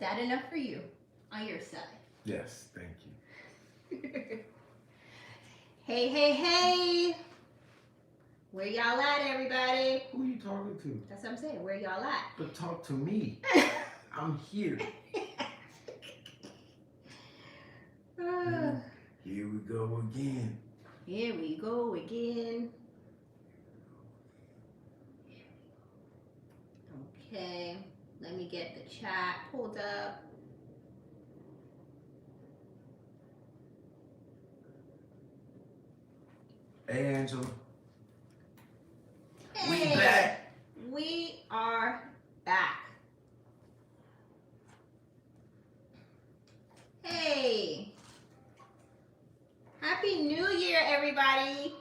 that enough for you on your side? Yes, thank you. Hey. Where y'all at, everybody? Who are you talking to? That's what I'm saying. Where y'all at? But talk to me. I'm here. Here we go again. Here we go again. Okay, let me get the chat pulled up. Hey, Angela. Hey, we back. We are back. Hey. Happy New Year, everybody.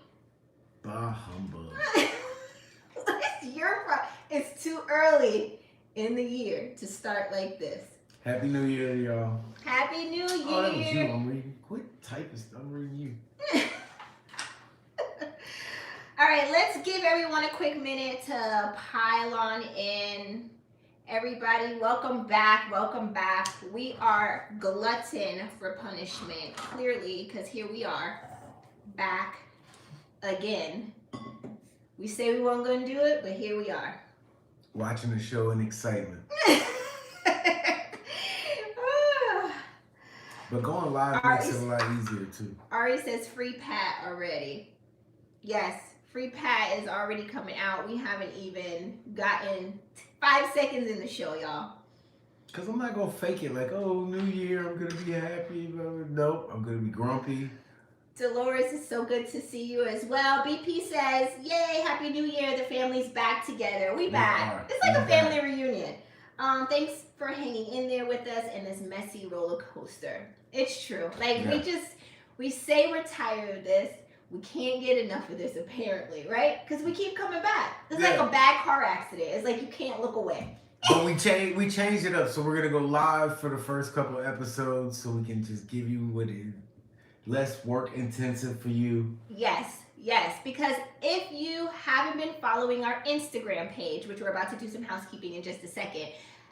Bah humbug. It's your problem. It's too early in the year to start like this. Happy New Year, y'all. Happy New Year. Oh, that was you. I'm reading. Quit typing stuff. I'm reading you. All right, let's give everyone a quick minute to pile on in. Everybody, welcome back. We are glutton for punishment, clearly, because here we are, back again. We say we weren't going to do it, but here we are. Watching the show in excitement. But going live makes it a lot easier, too. Ari says free Pat already. Yes, free Pat is already coming out. We haven't even gotten 5 seconds in the show, y'all. Because I'm not going to fake it like, oh, New Year, I'm going to be happy. Nope, I'm going to be grumpy. Dolores, it's so good to see you as well. BP says, yay, Happy New Year. The family's back together. We back. It's like a family reunion. Thanks for hanging in there with us in this messy roller coaster. It's true. Like, we say we're tired of this. We can't get enough of this, apparently, right? Because we keep coming back. It's like a bad car accident. It's like you can't look away. But we changed it up. So we're going to go live for the first couple of episodes so we can just give you what is less work intensive for you. Yes. Because if you haven't been following our Instagram page, which we're about to do some housekeeping in just a second,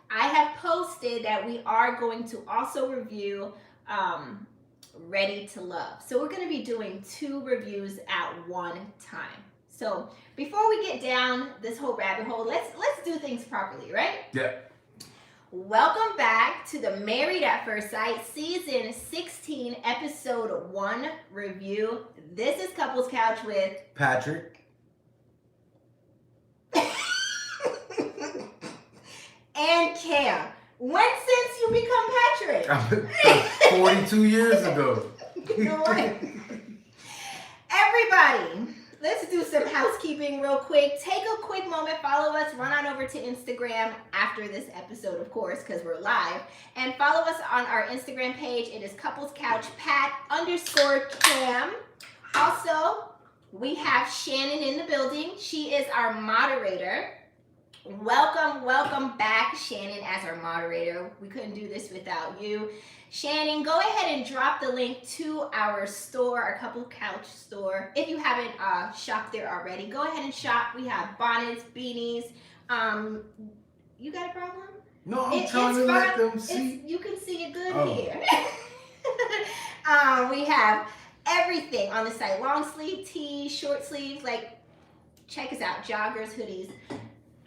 I have posted that we are going to also review Ready to Love. So we're going to be doing 2 reviews at one time. So before we get down this whole rabbit hole, let's do things properly, right? Yeah. Welcome back to the Married at First Sight Season 16 Episode 1 review. This is Couples Couch with Patrick. And Cam. When since you become Patrick? 42 years ago. You know what? Everybody, let's do some housekeeping real quick. Take a quick moment, follow us, run on over to Instagram after this episode, of course, because we're live. And follow us on our Instagram page. It is Couples Couch Pat_Cam. Also, we have Shannon in the building. She is our moderator. Welcome back, Shannon, as our moderator. We couldn't do this without you. Shannon, go ahead and drop the link to our store, our Couple Couch store. If you haven't shopped there already, go ahead and shop. We have bonnets, beanies. You got a problem? No, I'm trying to let them see. You can see it good here. We have everything on the site. Long sleeve tees, short sleeves. Like, check us out. Joggers, hoodies.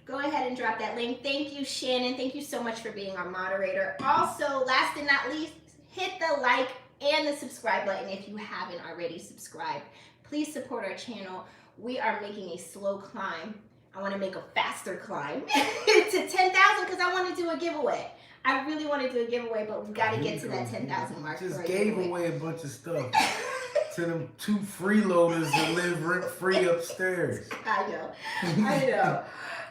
Go ahead and drop that link. Thank you, Shannon. Thank you so much for being our moderator. Also, last and not least, hit the like and the subscribe button if you haven't already subscribed. Please support our channel. We are making a slow climb. I want to make a faster climb to 10,000 because I want to do a giveaway. I really want to do a giveaway, but we've got to get to that 10,000 mark. Just gave away a bunch of stuff to them 2 freeloaders that live rent-free upstairs. I know.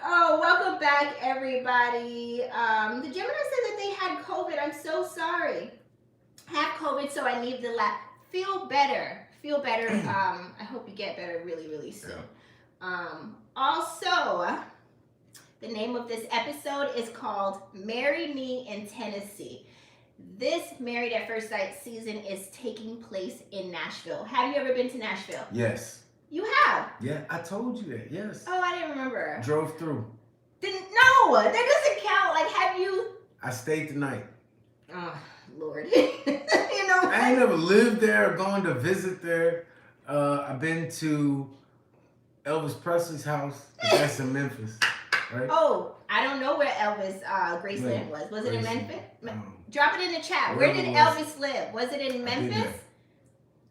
Oh, welcome back, everybody. The Gemini said that they had COVID. I'm so sorry. Have COVID, so I need the lab. Feel better. I hope you get better really, really soon. Also, the name of this episode is called Marry Me in Tennessee. This Married at First Sight season is taking place in Nashville. Have you ever been to Nashville? Yes. You have? Yeah, I told you that, yes. Oh, I didn't remember. Drove through. No, that doesn't count. Like, have you? I stayed the night. Oh, Lord. You know what? I ain't never lived there or gone to visit there. I've been to Elvis Presley's house, but that's in Memphis, right? Oh, I don't know where Elvis Graceland Like, was. Was it in Memphis? um, Drop it in the chat. Where wherever did it was. Elvis live? Was it in I did Memphis? that.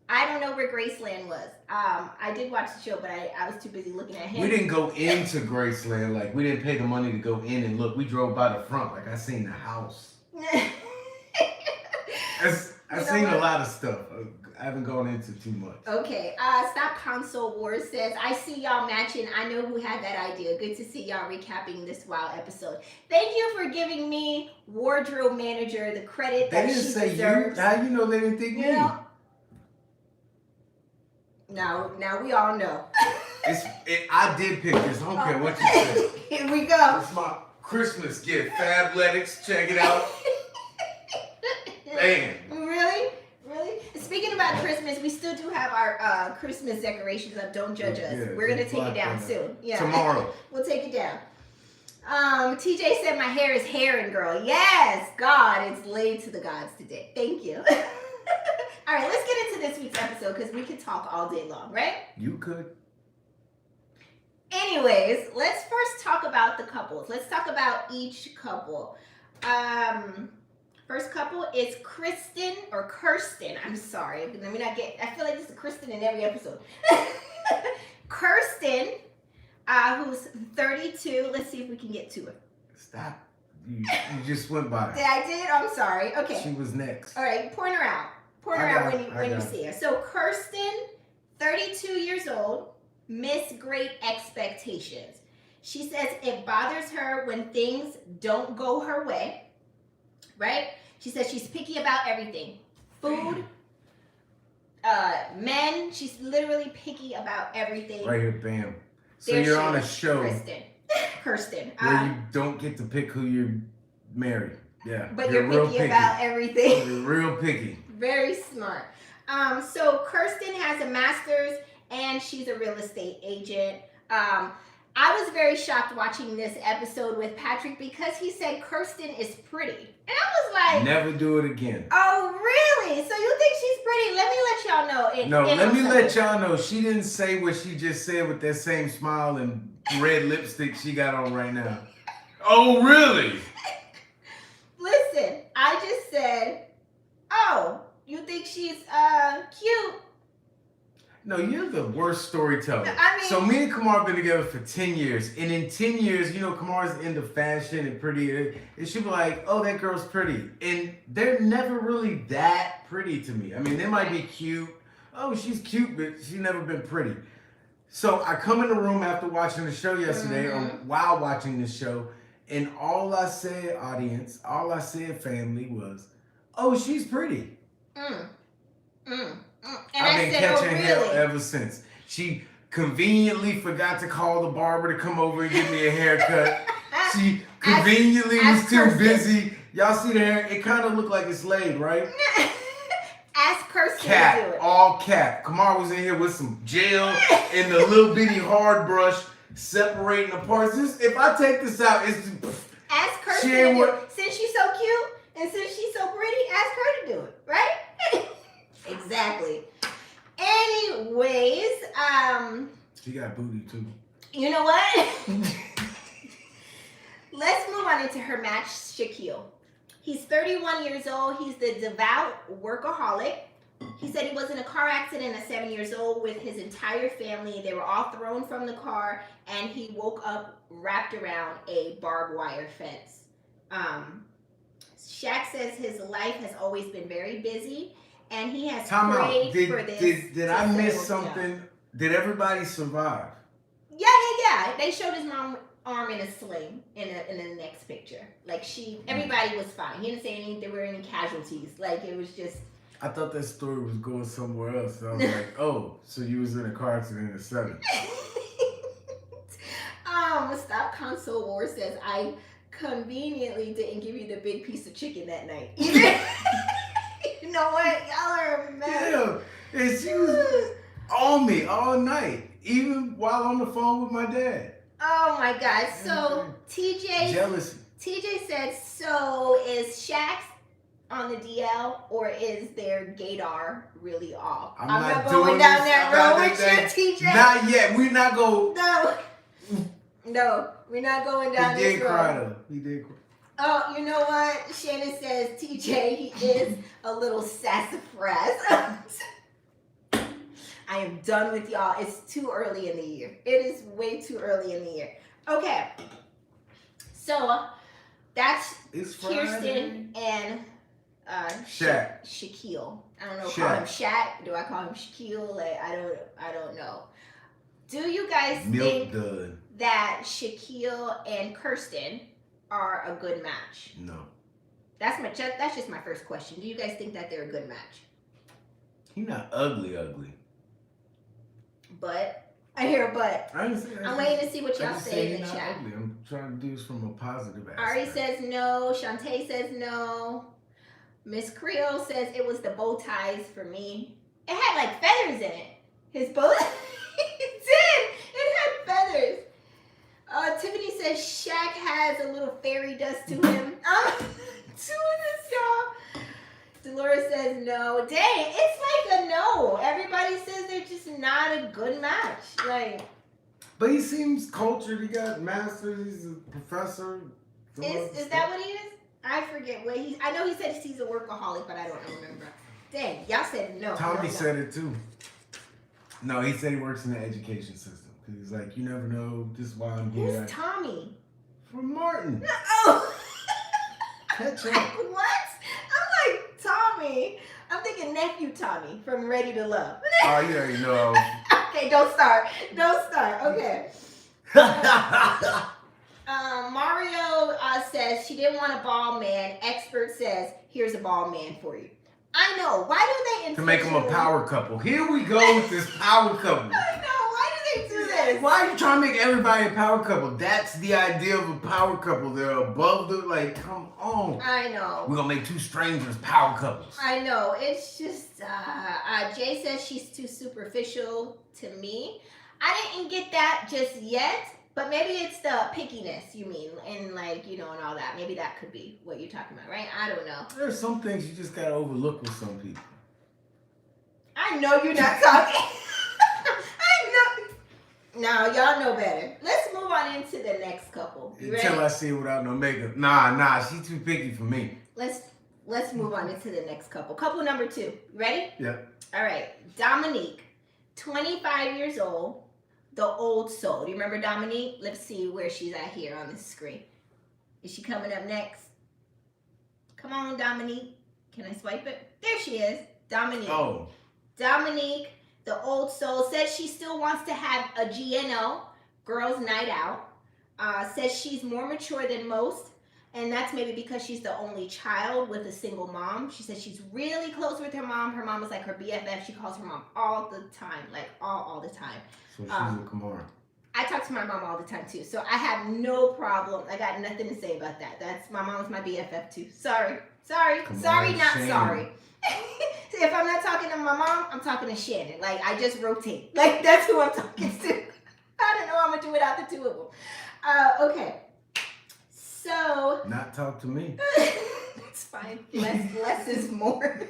I don't know where Graceland was. I did watch the show, but I was too busy looking at him. We didn't go into Graceland. Like, we didn't pay the money to go in and look. We drove by the front. Like, I seen the house. I've seen a lot of stuff. I haven't gone into too much. Okay. Stop Console Wars says, I see y'all matching. I know who had that idea. Good to see y'all recapping this WoW episode. Thank you for giving me wardrobe manager the credit They that didn't she say deserves. you. How you know they didn't think me? Now we all know. I did pick this. I don't care what you say. Here we go. It's my Christmas gift. Fabletics. Check it out. Man. Really? Speaking about Christmas, we still do have our Christmas decorations up. Don't judge us. Yeah, We're gonna take it down soon. Yeah. Tomorrow. We'll take it down. TJ said my hair is herring girl. Yes, God, it's laid to the gods today. Thank you. All right, let's get into this week's episode because we could talk all day long, right? You could. Anyways, let's first talk about the couples. Let's talk about each couple. First couple is Kirsten. I'm sorry. Let me not get. I feel like there's a Kristen in every episode. Kirsten, who's 32. Let's see if we can get to it. Stop. You just went by. I did. I'm sorry. Okay. She was next. All right. Point her out. Point her out when you see her. So Kirsten, 32 years old, Miss Great Expectations. She says it bothers her when things don't go her way. Right? She says she's picky about everything. Food, men, she's literally picky about everything. Right here, bam. So There you're she on a is, show Kirsten. where you don't get to pick who you marry. Yeah. But you're picky about everything. You're real picky. Very smart. So Kirsten has a master's and she's a real estate agent. I was very shocked watching this episode with Patrick because he said Kirsten is pretty. And I was like, Never do it again. oh, really? So you think she's pretty? Let me let y'all know. Let me let y'all know. She didn't say what she just said with that same smile and red lipstick she got on right now. Oh, really? Listen, I just said, oh, you think she's cute? No, you're the worst storyteller. I mean- So me and Kamar have been together for 10 years. And in 10 years, you know, Kamar's into fashion and pretty. And she'll be like, oh, that girl's pretty. And they're never really that pretty to me. I mean, they might be cute. Oh, she's cute, but she's never been pretty. So I come in the room after watching the show yesterday, or while watching the show, and all I said, audience, all I said, family, was, oh, she's pretty. And I've been said, catching oh, hell really? ever since. She conveniently forgot to call the barber to come over and give me a haircut. She conveniently was too busy. Y'all see the hair? It kind of looked like it's laid, right? Ask Kirsten to do Cap, it. all cap. Kamar was in here with some gel and the little bitty hard brush separating the parts. If I take this out, it's just, Ask Kirsten She to ain't do what- it. Since she's so cute and since she's so pretty, ask her to do it, right? Exactly. Anyways, she got booty too. you know what? Let's move on into her match, Shaquille. He's 31 years old. He's the devout workaholic. He said he was in a car accident at 7 years old with his entire family. They were all thrown from the car, and he woke up wrapped around a barbed wire fence. Shaq says his life has always been very busy, and he has Time out. prayed for this. Did I to miss settle down. something? Did everybody survive? Yeah. They showed his mom arm in a sling in the next picture. Like everybody was fine. He didn't say there were any casualties. Like it was just. I thought that story was going somewhere else. So I was like, oh, so you was in a car accident at 7. Stop Console War says I conveniently didn't give you the big piece of chicken that night. You know what? Y'all are mad. Yeah, and she was on me all night, even while on the phone with my dad. Oh my God. So TJ Jealousy. said, so is Shaq's on the DL, or is their gaydar really off? I'm not not going doing down this. that I'm not road with that- you, TJ. Not yet. We're not going. No, we're not going down He this did road. cry though. He did cry. Oh, you know what? Shannon says TJ, he is a little sassafras. I am done with y'all. It's too early in the year. It is way too early in the year. Okay. So that's It's Kirsten and Shaq. Shaquille. I don't know. Shaq. Call him Shaq? Do I call him Shaquille? Like I don't know. Do you guys Milk think dud. that Shaquille and Kirsten are a good match? No. That's just my first question. Do you guys think that they're a good match? He not ugly. But I hear a but. I didn't say that. I'm waiting to see what I y'all just say said in he the not chat. ugly. I'm trying to do this from a positive aspect. Ari says no. Shantae says no. Miss Creole says it was the bow ties for me. It had like feathers in it. His bow it did. It had feathers. Tiffany says Shaq has a little fairy dust to him. Doing this, y'all. Dolores says no. Dang, it's like a no. Everybody says they're just not a good match. Like, But he seems cultured. He got masters. He's a professor. is that what he is? I forget what he's. I know he said he's a workaholic, but I don't remember. Dang, y'all said no. Tommy no. said it too. No, he said he works in the education system. Because he's like, you never know. This is why I'm here. Who's Tommy? From Martin. Oh. Catch up. What? I'm like Tommy. I'm thinking nephew Tommy from Ready to Love. Oh, you already know. Okay, don't start. Don't start. Okay. Mario says she didn't want a bald man. Expert says, here's a bald man for you. I know. Why do they To make them a power couple. Here we go with this power couple. I know. Why do they do this? Why are you trying to make everybody a power couple? That's the idea of a power couple. They're above the, like, come on. I know. We're going to make two strangers power couples. I know. It's just, Jay says she's too superficial to me. I didn't get that just yet, but maybe it's the pickiness you mean, and like, you know, and all that. Maybe that could be what you're talking about, right? I don't know. There's some things you just got to overlook with some people. I know you're not talking. I know. No, y'all know better. Let's move on into the next couple. You ready? Until I see it without no makeup. Nah, she too picky for me. Let's move on into the next couple. Couple number 2. Ready? Yeah. All right. Dominique, 25 years old, the old soul. Do you remember Dominique? Let's see where she's at here on the screen. Is she coming up next? Come on, Dominique. Can I swipe it? There she is. Dominique. Oh. Dominique, the old soul, says she still wants to have a GNO, girls' night out. Says she's more mature than most, and that's maybe because she's the only child with a single mom. She says she's really close with her mom. Her mom is like her BFF. She calls her mom all the time, like all the time. So she's a Kamara. I talk to my mom all the time too, so I have no problem. I got nothing to say about that. That's my mom's my BFF too. Sorry, not Shannon. sorry. If I'm not talking to my mom, I'm talking to Shannon. Like, I just rotate. Like, that's who I'm talking to. I don't know how I'm gonna do without the two of them. Okay. So. Not talk to me. It's fine. Less is more.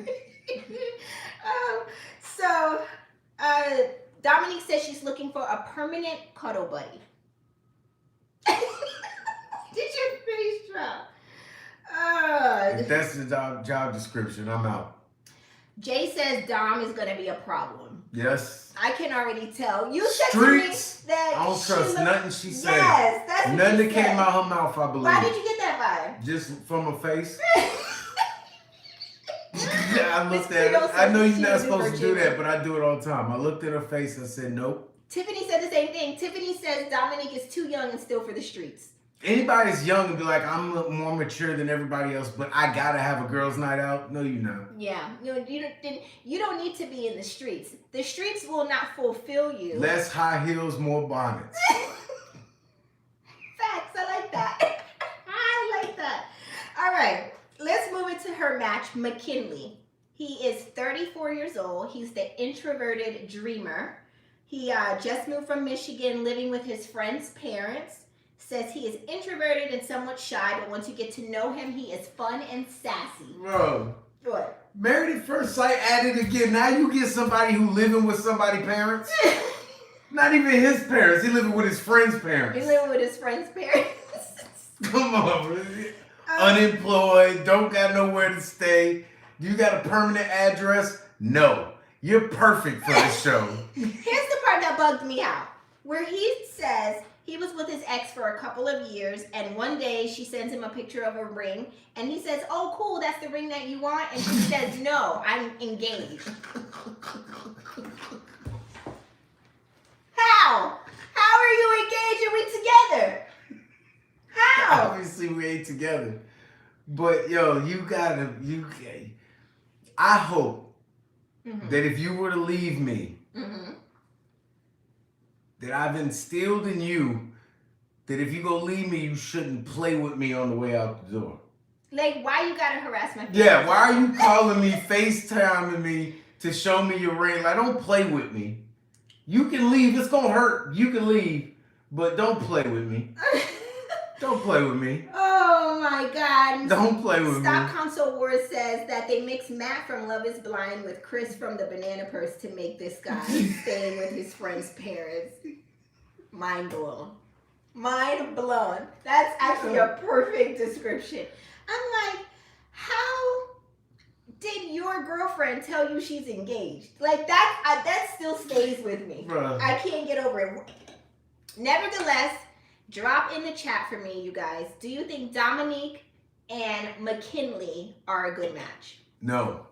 So, Dominique says she's looking for a permanent cuddle buddy. Did your face drop? If that's the job description, I'm out. Jay says Dom is going to be a problem. Yes. I can already tell. You said Streets. to me that I don't trust nothing she said. Yes, that's what Nothing you that came said. out her mouth, I believe. Why did you get that Just from her face. vibe? I looked Miss at Creole it. I know says you're not she's supposed to do Virginia. that, but I do it all the time. I looked at her face. I said, nope. Tiffany said the same thing. Tiffany says Dominique is too young and still for the streets. Anybody's young and be like, I'm more mature than everybody else, but I gotta have a girls' night out. No, you not. Yeah, you don't need to be in the streets. The streets will not fulfill you. Less high heels, more bonnets. Facts. I like that. I like that. All right, let's move into her match, McKinley. He is 34 years old. He's the introverted dreamer. He just moved from Michigan, living with his friend's parents. says he is introverted and somewhat shy, but once you get to know him, he is fun and sassy. Bro. What? Married at first sight at it again. Now you get somebody who living with somebody's parents. Not even his parents. He living with his friend's parents. He living with his friend's parents. Come on, bro. Unemployed, don't got nowhere to stay. You got a permanent address? No. You're perfect for this show. Here's the part that bugged me out. Where he says he was with his ex for a couple of years, and one day she sends him a picture of a ring, and he says, "Oh, cool, that's the ring that you want?" And she says, "No, I'm engaged." How? How are you engaged and we together? How? Obviously, we ain't together. But, yo, I hope that if you were to leave me, that I've instilled in you that if you go leave me, you shouldn't play with me on the way out the door. Like, why you gotta harass my family? Yeah, why are you calling me, FaceTiming me to show me your ring? Like, don't play with me. You can leave. It's gonna hurt. You can leave, but don't play with me. Don't play with me. Oh my God. Don't play with Stop me. Console Wars says that they mixed Matt from Love is Blind with Chris from the Banana Purse to make this guy staying with his friend's parents. Mind blown. Mind blown. That's actually a perfect description. I'm like, how did your girlfriend tell you she's engaged? Like, that still stays with me. Bruh. I can't get over it. Nevertheless, drop in the chat for me, you guys. Do you think Dominique and McKinley are a good match? No.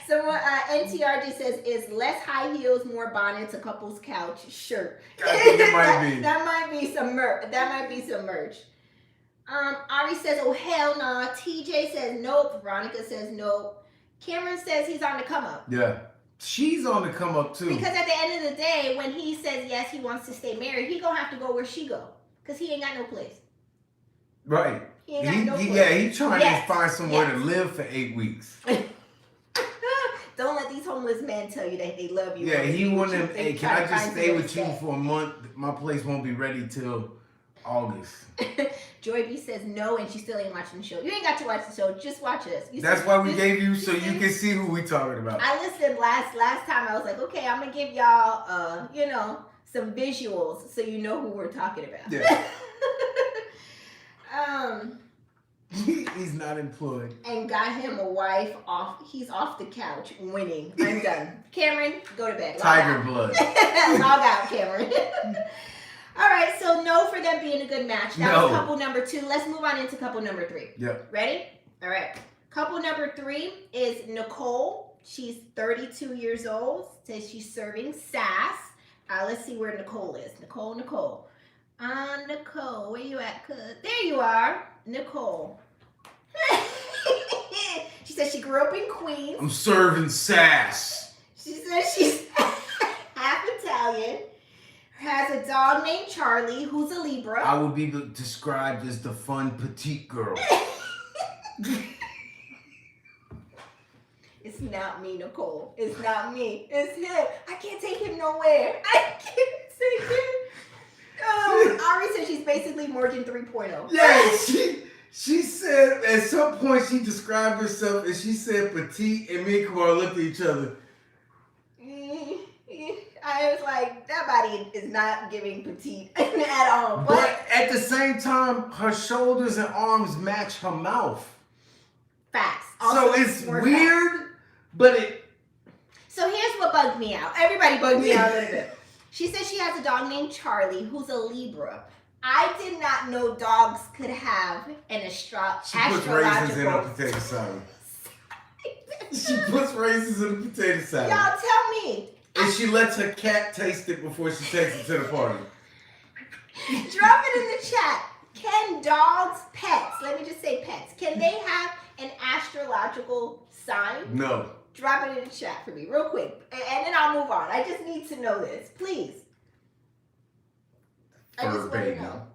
Someone, NTR just says, is less high heels, more bonnets, a couple's couch? Sure. I think it might be. That might be some merch. That might be some merch. Ari says, oh, hell nah. TJ says, nope. Veronica says, nope. Cameron says he's on the come up. Yeah. She's on the come up, too. Because at the end of the day, when he says, yes, he wants to stay married, he gonna have to go where she go. Because he ain't got no place. Right. He ain't got no place. Yeah, he's trying to find somewhere to live for 8 weeks. Don't let these homeless men tell you that they love you. Yeah, he want them, hey, can I just stay with you for for a month? My place won't be ready till August. Joy B says no, and she still ain't watching the show. You ain't got to watch the show. Just watch us. That's why we gave you, so you can see who we talking about. I listened last time. I was like, okay, I'm going to give y'all, some visuals so you know who we're talking about. Yeah. He's not employed. And got him a wife off. He's off the couch winning. I'm done. Cameron, go to bed. Tiger blood. Log out, Cameron. All right, so no for them being a good match. That was couple number 2. Let's move on into couple number 3. Yep. Ready? All right. Couple number 3 is Nicole. She's 32 years old. Says she's serving sass. Let's see where Nicole is. Nicole. Nicole, where you at? There you are. Nicole. She says she grew up in Queens. I'm serving sass. She says she's half Italian. Has a dog named Charlie, who's a Libra. I would be described as the fun petite girl. It's not me, Nicole. It's not me. It's him. I can't take him nowhere. I can't take him. Ari said she's basically Morgan 3.0. Yeah, she said at some point she described herself and she said petite, and me and Kamar looked at each other. I was like, that body is not giving petite at all. But at the same time, her shoulders and arms match her mouth. Facts. Also, so it's weird, but it... So here's what bugged me out. Everybody bugged me out a little bit. She says she has a dog named Charlie, who's a Libra. I did not know dogs could have an astrological... She puts raisins in her potato salad. She puts raisins in the potato salad. Y'all tell me. And she lets her cat taste it before she takes it to the party. Drop it in the chat. Can dogs, pets, let me just say pets, can they have an astrological sign? No. Drop it in the chat for me real quick. And then I'll move on. I just need to know this. Please. I just want to know.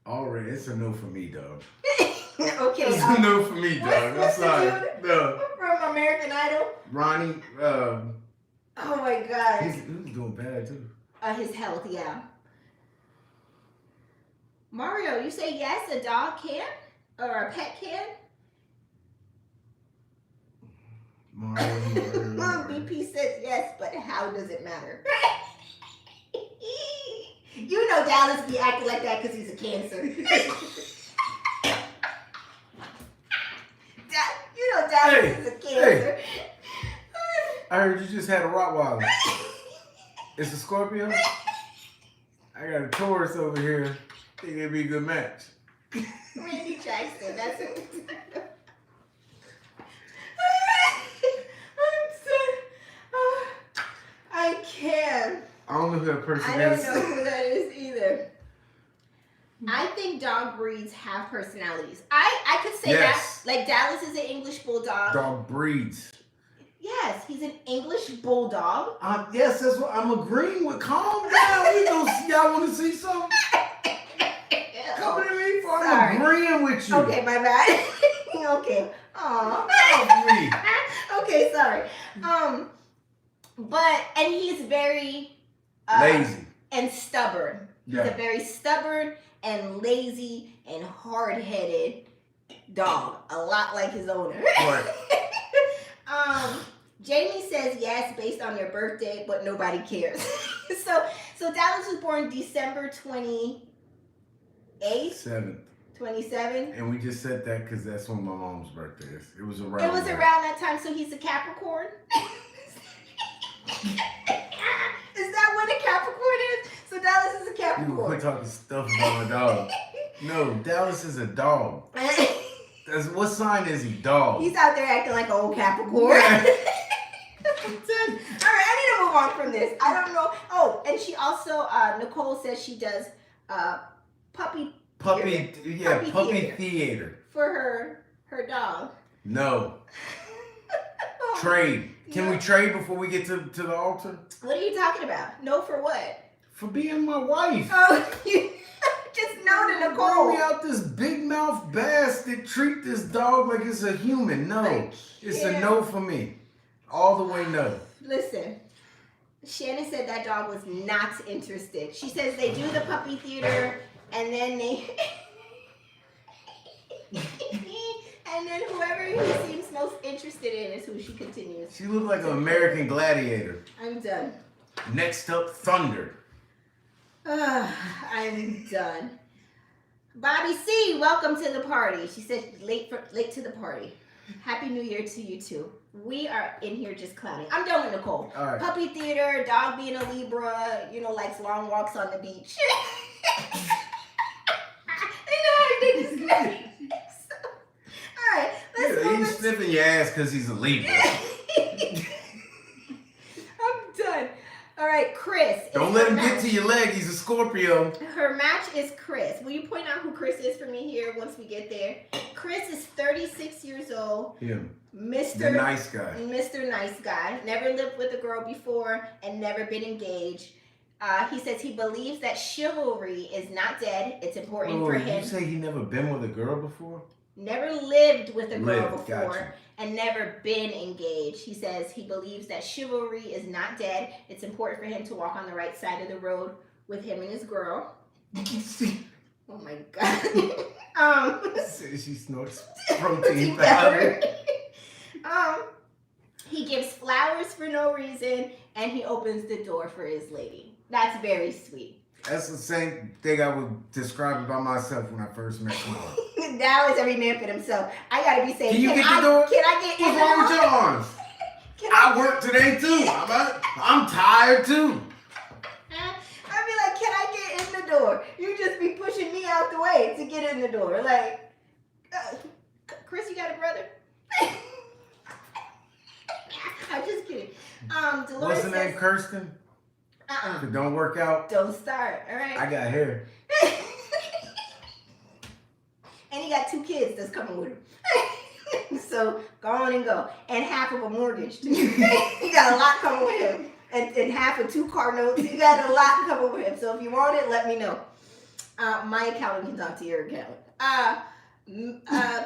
Already, it's a no for me, dog. Okay. It's a no for me, dog. I'm sorry. No. From American Idol? Ronnie, Oh my God. He's doing bad too. His health, yeah. Mario, you say yes, a dog can? Or a pet can? BP says yes, but how does it matter? You know Dallas be acting like that because he's a cancer. You know Dallas is a cancer. I heard you just had a Rottweiler. It's a Scorpio? I got a Taurus over here. Think it'd be a good match. Randy Jackson, that's it. I can't. I don't know who that person I don't is. know who that is either. I think dog breeds have personalities. I could say Yes. that. Like Dallas is an English bulldog. Dog breeds. Yes, he's an English bulldog. Yes, that's what I'm agreeing with. Calm down. Y'all want to see something? Come to me for I'm agreeing with you. Okay, my bad. Okay. Aw. Okay, sorry. And he's very lazy and stubborn. He's a very stubborn and lazy and hard-headed dog, a lot like his owner. Right. Jamie says yes based on their birthday, but nobody cares. So Dallas was born December 28th. 7th. 27. And we just said that because that's when my mom's birthday is. It was around. It was around that time, so he's a Capricorn. Is that what a Capricorn is? So Dallas is a You Capricorn. quit talking stuff about my dog. No, Dallas is a dog. What sign is he? Dog. He's out there acting like an old Capricorn. Yeah. All right, I need to move on from this. I don't know. Oh, and she also, Nicole says she does puppy theater. for her dog. No. Trade. Can we trade before we get to the altar? What are you talking about? No for what? For being my wife. Oh, you just no to Nicole. Bring me out this big mouth bass that treat this dog like it's a human. No. It's a no for me. All the way no. Listen, Shannon said that dog was not interested. She says they do the puppy theater and then they... and then whoever he seems most interested in is who she continues. She looked like an American gladiator. I'm done. Next up, Thunder. I'm done. Bobby C, welcome to the party. She said late to the party. Happy New Year to you too. We are in here just clowning. I'm done with Nicole. All right. Puppy theater, dog being a Libra, likes long walks on the beach. I know how you did this. All right, let's move. He's sniffing your ass because he's a Libra. I'm done. All right, Chris. Don't let him get to your leg. He's a Scorpio. Her match is Chris. Will you point out who Chris is for me here once we get there? Chris is 36 years old. Him. The nice guy. Mr. Nice Guy. Never lived with a girl before and never been engaged. He says he believes that chivalry is not dead. It's important for him. You say he never been with a girl before? Never lived with a girl before. Gotcha. And never been engaged. He says he believes that chivalry is not dead. It's important for him to walk on the right side of the road with him and his girl. Oh my God. She snorts protein powder. He gives flowers for no reason and he opens the door for his lady. That's very sweet. That's the same thing I would describe about myself when I first met you. Now it's every man for himself. I gotta be saying, Can you get the door? Can I get in What's wrong with your arms? I work today too. I'm tired too. I'd be like, can I get in the door? You just be pushing me out the way to get in the door. Like, Chris, you got a brother? I'm just kidding. Dolores What's the name? Kirsten? If it don't work out, don't start. All right. I got hair. And he got 2 kids that's coming with him. So go on and go. And half of a mortgage too. He got a lot coming with him. And half of 2 car notes. He got a lot coming with him. So if you want it, let me know. My accountant can talk to your accountant.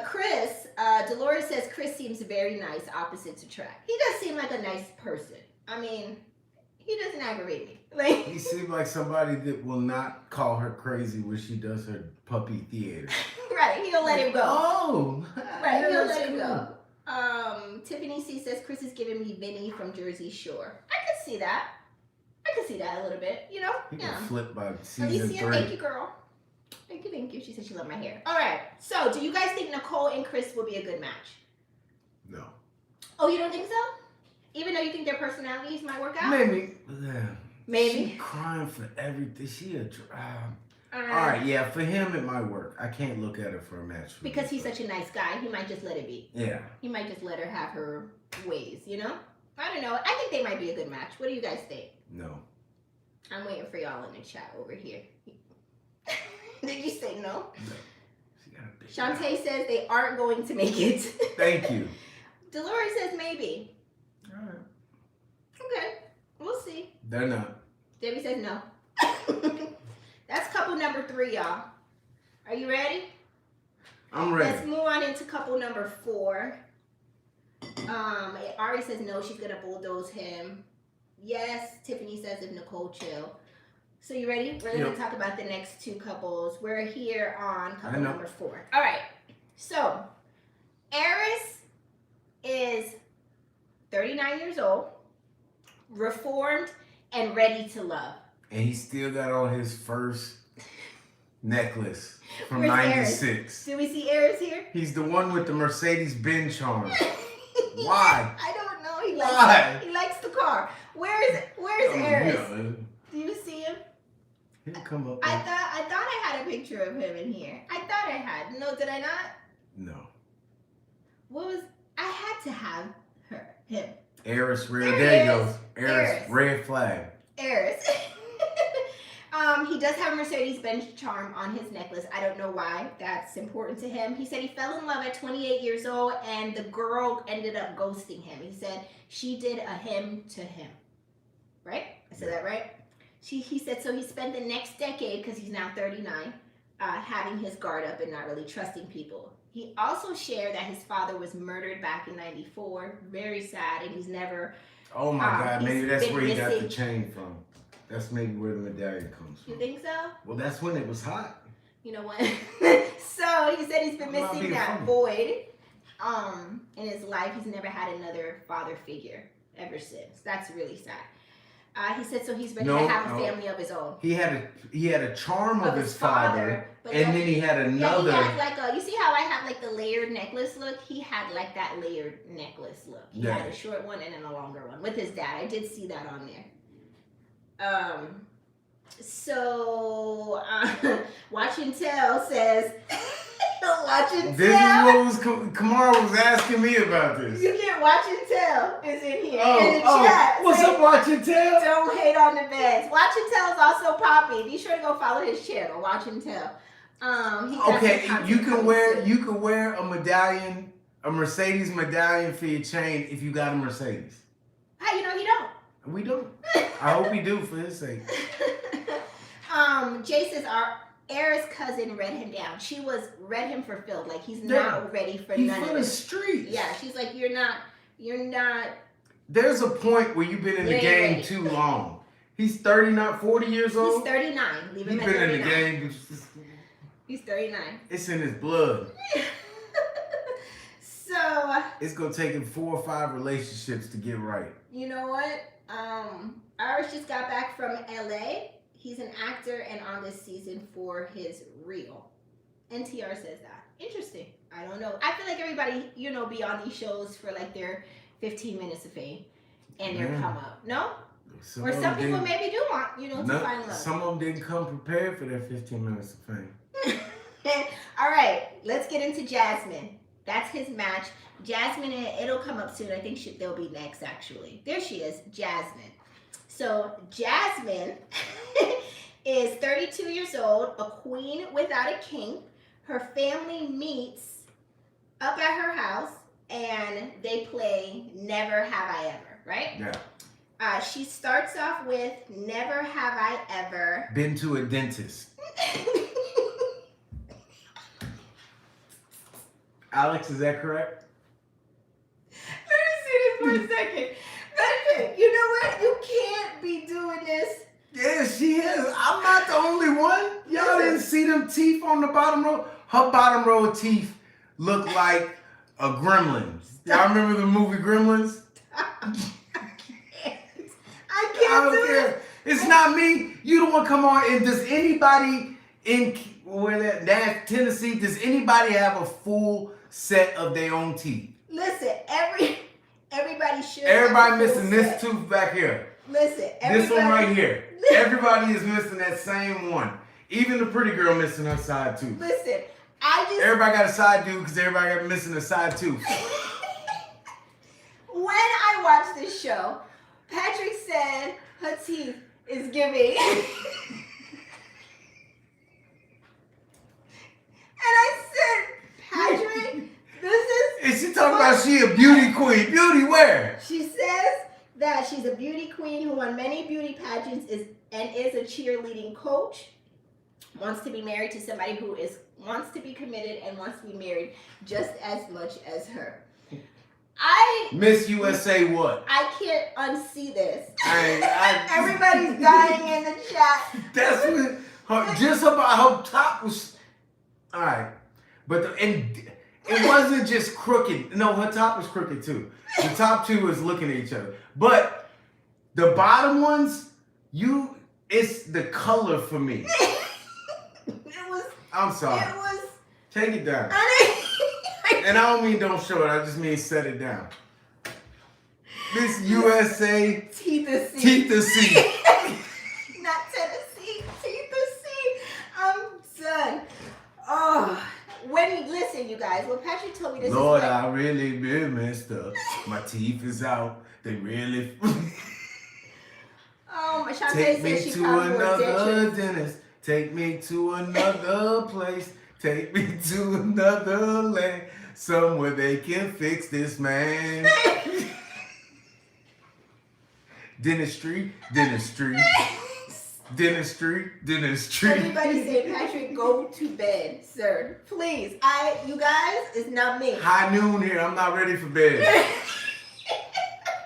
Chris, Dolores says Chris seems very nice, opposite to Track. He does seem like a nice person. I mean, he doesn't aggravate me. Like He seems like somebody that will not call her crazy when she does her puppy theater. right, he'll let him go. Oh, Right, yeah, he'll that's let him cool. go. Tiffany C says Chris is giving me Vinny from Jersey Shore. I could see that. I could see that a little bit. You know, He yeah. can flip by season Alicia, 3. thank you, girl. Thank you, thank you. She said she loved my hair. All right. So, do you guys think Nicole and Chris will be a good match? No. Oh, you don't think so? Even though you think their personalities might work out? Maybe. Yeah. Maybe. She crying for everything. She a All Alright, yeah, for him it might work. I can't look at her for a match. For Because me, he's such a nice guy, he might just let it be. Yeah. He might just let her have her ways, you know? I don't know. I think they might be a good match. What do you guys think? No. I'm waiting for y'all in the chat over here. Did you say no? No. She got a big Shantae says they aren't going to make it. Thank you. Dolores says maybe. Alright. Okay, we'll see. They're not. Debbie says no. That's couple number 3, y'all. Are you ready? I'm ready. Let's move on into couple number 4. Ari says no, she's gonna bulldoze him. Yes, Tiffany says if Nicole chill. So you ready? We're gonna talk about the next 2 couples. We're here on couple number 4. All right. So Eris is 39 years old, reformed, and ready to love. And he still got on his first necklace from Where's '96. Do we see Eris here? He's the one with the Mercedes-Benz charm. Why? I don't know. He likes the car. Where's Eris? Yeah. Do you see him? He'll come up. I thought I had a picture of him in here. I thought I had. No, did I not? No. I had to have him. Eris red. There There it you is. go. Eris Eris. red flag. Eris. He does have a Mercedes-Benz charm on his necklace. I don't know why that's important to him. He said he fell in love at 28 years old and the girl ended up ghosting him. He said she did a him to him. Right? I said that right? He said so he spent the next decade, because he's now 39, having his guard up and not really trusting people. He also shared that his father was murdered back in '94. Very sad, and he's never... Oh my God, maybe that's been where he got the missing. chain from. That's maybe where the medallion comes from. You think so? Well, that's when it was hot. You know what? So he said he's been I'm not missing being that funny. void in his life. He's never had another father figure ever since. That's really sad. He said so he's ready to have a family of his own. He had a charm of his father, but and then he had another. Yeah, he had like you see how I have like the layered necklace look? He had like that layered necklace look. He had a short one and then a longer one with his dad. I did see that on there. So Watch and Tell says Watch and This Tell. is what Kamara was asking me about this. You can Watch and Tell is in here in the chat. What's up, Watch and Tell? Don't hate on the beds. Watch and Tell is also Poppy. Be sure to go follow his channel. Watch and Tell. He does Okay, some you can wear content a medallion, a Mercedes medallion for your chain if you got a Mercedes. How you know he don't? We don't. I hope he do for his sake. Jay says our Eris cousin read him down. She read him for Phil. Like he's not ready for He's none for of the this. streets. Yeah, she's like you're not. There's a point where you've been in the game too long. He's 30, not 40 years old. He's 39. Leave him He's at been 39. in the game. He's 39. It's in his blood. So It's gonna take him 4 or 5 relationships to get right. you know what? Iris just got back from LA. He's an actor and on this season for his reel. NTR says that. Interesting. I don't know. I feel like everybody, be on these shows for like their 15 minutes of fame and their come up. No? Or some people maybe do want, to find love. Some of them didn't come prepared for their 15 minutes of fame. All right, let's get into Jasmine. That's his match. Jasmine, it'll come up soon. I think they'll be next, actually. There she is, Jasmine. So Jasmine is 32 years old, a queen without a king. Her family meets up at her house, and they play Never Have I Ever, right? Yeah. She starts off with Never Have I Ever. Been to a dentist. Alex, is that correct? Let me see this for a second. Patrick, you know what? You can't be doing this. Yeah, she is. I'm not the only one. Y'all didn't see them teeth on the bottom row? Her bottom row of teeth look like a gremlin. Y'all remember the movie Gremlins? I I can't don't do care. this. It's not me. You don't want to come on. And does anybody in Tennessee, does anybody have a full set of their own teeth? Listen, everybody should. Everybody have a full missing this set. tooth back here. Listen, This one right here. Everybody is missing that same one. Even the pretty girl missing her side tooth. Listen, Everybody got a side tooth because everybody got missing a side tooth. When I watched this show, Patrick said her teeth is giving. And I said, Patrick, this is. And she talking about she a beauty queen. Beauty where? She says that she's a beauty queen who won many beauty pageants is a cheerleading coach. Wants to be married to somebody who wants to be committed and wants to be married just as much as her. Miss USA what? I can't unsee this. I Everybody's dying in the chat. That's what her top was. All right, but it wasn't just crooked. No, her top was crooked too. The top two was looking at each other, but the bottom ones, it's the color for me. I'm sorry. Take it down. And I don't mean don't show it. I just mean set it down. Miss USA Teeth to see. Teeth to see. Not Tennessee. Teeth to see. I'm done. Oh, listen, you guys. When Patrick told me this, Lord, I really been messed up. My teeth is out. They really. Oh, my Shantae Take said me she to comes with another dentures. dentist. Take me to another place. Take me to another land. Somewhere they can fix this man. Dentistry. Everybody say, Patrick, go to bed, sir. Please. You guys, it's not me. High noon here. I'm not ready for bed.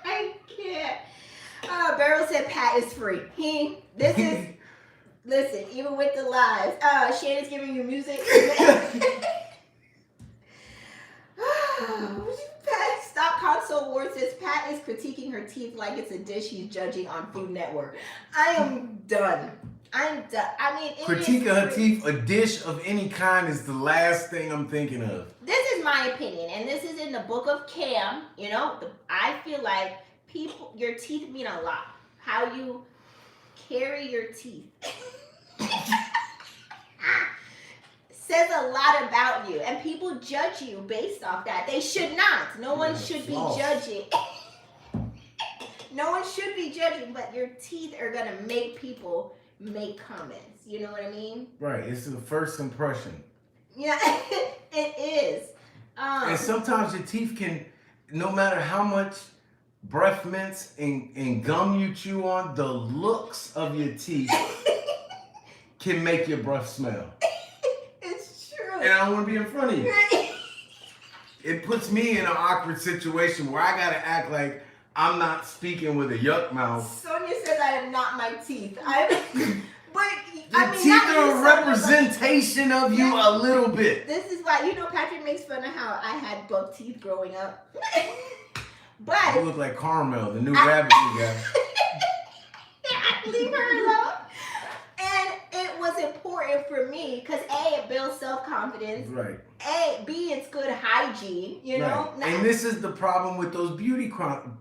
I can't. Beryl said Pat is free. Listen, even with the lies. Shannon's giving you music. Pat, Stop Console Award says Pat is critiquing her teeth like it's a dish he's judging on Food Network. I am done. I mean, Critiquing her teeth, a dish of any kind is the last thing I'm thinking of. This is my opinion, and this is in the book of Cam. I feel like your teeth mean a lot. How you carry your teeth says a lot about you, and people judge you based off that. They should not. No one should be judging. No one should be judging, but your teeth are gonna make people make comments. You know what I mean? Right. It's the first impression. Yeah, it is. And sometimes your teeth can, no matter how much breath mints and gum you chew on, the looks of your teeth can make your breath smell. It's true. And I don't want to be in front of you. It puts me in an awkward situation where I gotta act like I'm not speaking with a yuck mouth. Sonia says I am not my teeth. Teeth are a representation of you a little bit. This is why, Patrick makes fun of how I had buck teeth growing up. But you look like Carmel, the new rabbit you got. Leave her alone. And it was important for me because A, it builds self-confidence. Right. B, it's good hygiene, Right. And this is the problem with those beauty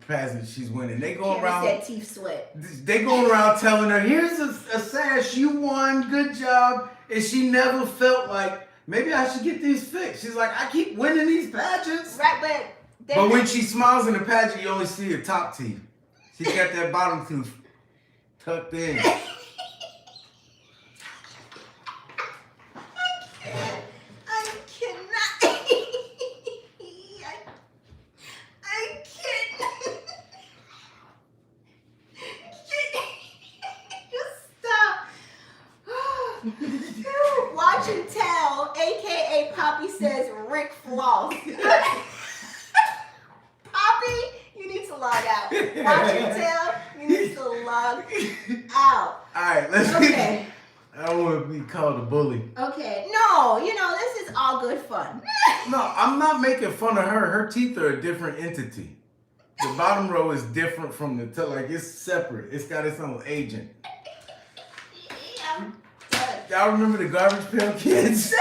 pageants she's winning. They go around. Said teeth sweat. They go around telling her, "Here's a sash, you won, good job," and she never felt like maybe I should get these fixed. She's like, I keep winning these pageants. Right, but when she smiles in the pageant, you only see her top teeth. She's got that bottom tooth tucked in. Watch and tell, aka Poppy says Rick Floss. Poppy, you need to log out. Watch your tail. You need to log out. Alright, let's Okay. I don't want to be called a bully. Okay. No, this is all good fun. No, I'm not making fun of her. Her teeth are a different entity. The bottom row is different from the top. Like, it's separate. It's got its own agent. Yeah. Done. Y'all remember the Garbage Pail Kids?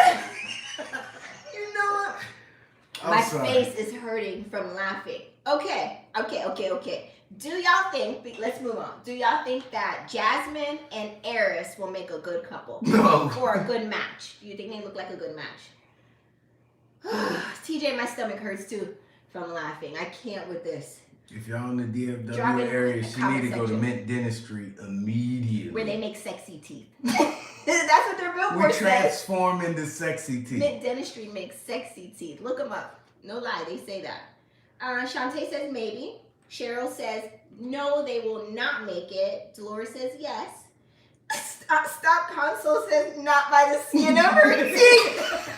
You know what? I'm My sorry. face is hurting from laughing. Okay. Do y'all think, let's move on. Do y'all think that Jasmine and Eris will make a good couple? No. Or a good match? Do you think they look like a good match? TJ, my stomach hurts too from laughing. I can't with this. If y'all in the DFW Drop it in area, the she comment need to go to section. Mint Dentistry immediately. Where they make sexy teeth. That's what their We billboard says. transform into sexy teeth. Mint Dentistry makes sexy teeth. Look them up. No lie, they say that. Shantae says maybe. Cheryl says no, they will not make it. Dolores says yes. Stop Console says not by the skin of her teeth.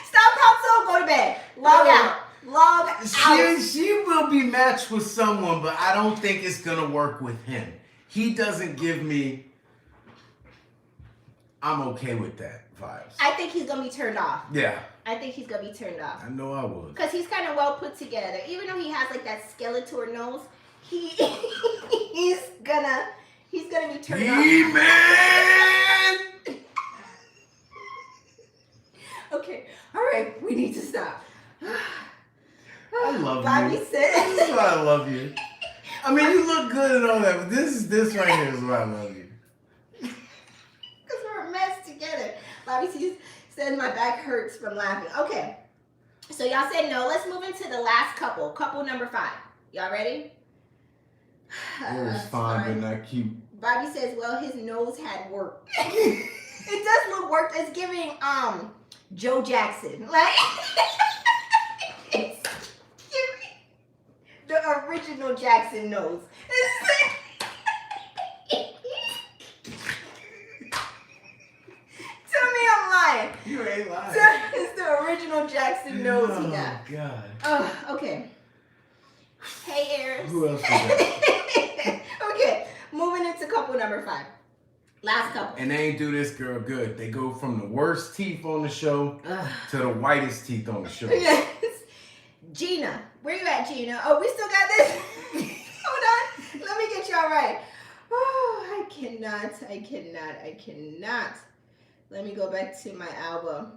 Stop Console, go to bed. Log out. Log out. She will be matched with someone, but I don't think it's gonna work with him. He doesn't give me I'm okay with that vibes. I think he's gonna be turned off. Yeah, I think he's gonna be turned off. I know I would. Because he's kind of well put together. Even though he has like that Skeletor nose, he's gonna be turned off. He-Man! Okay, all right, we need to stop. I love Bobby you. This is said. why I love you. I mean, you look good and all that, but this right here is why I love you. Because we're a mess together. Bobby says my back hurts from laughing. Okay, so y'all said no. Let's move into the last couple. Couple number 5. Y'all ready? It was fine, but not cute. Bobby says, well, his nose had work. It does look worked. It's giving Joe Jackson. Like it's giving the original Jackson nose. Tell me I'm lying. You ain't lying. It's the original Jackson nose he got. Oh, God. Oh, okay. Hey, Eris. Who else we got? Okay, moving into couple number 5. Last couple. And they ain't do this girl good. They go from the worst teeth on the show Ugh. to the whitest teeth on the show. Yes. Gina. Where you at, Gina? Oh, we still got this. Hold on. Let me get y'all right. Oh, I cannot. Let me go back to my album.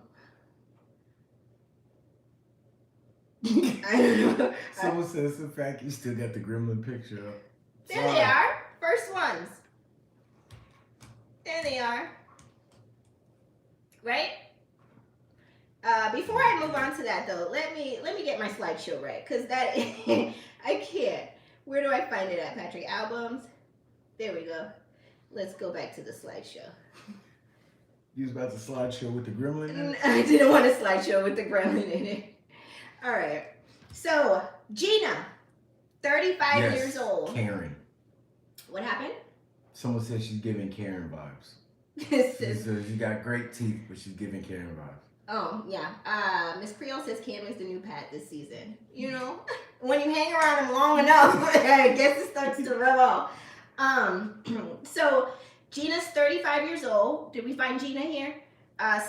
I don't know. Someone says the fact you still got the gremlin picture up. There they are. First ones. There they are. Right? Before I move on to that though, let me get my slideshow right, because that I can't. Where do I find it at, Patrick? Albums. There we go. Let's go back to the slideshow. You was about to slideshow with the gremlin in it? I didn't want a slideshow with the gremlin in it. All right. So Gina, 35 Yes, years old. Karen. What happened? Someone said she's giving Karen vibes. This She is- says you got great teeth, but she's giving Karen vibes. Oh, yeah. Miss Creole says Cam is the new Pat this season. You know, when you hang around him long enough, I guess it starts to rub off. So Gina's 35 years old. Did we find Gina here?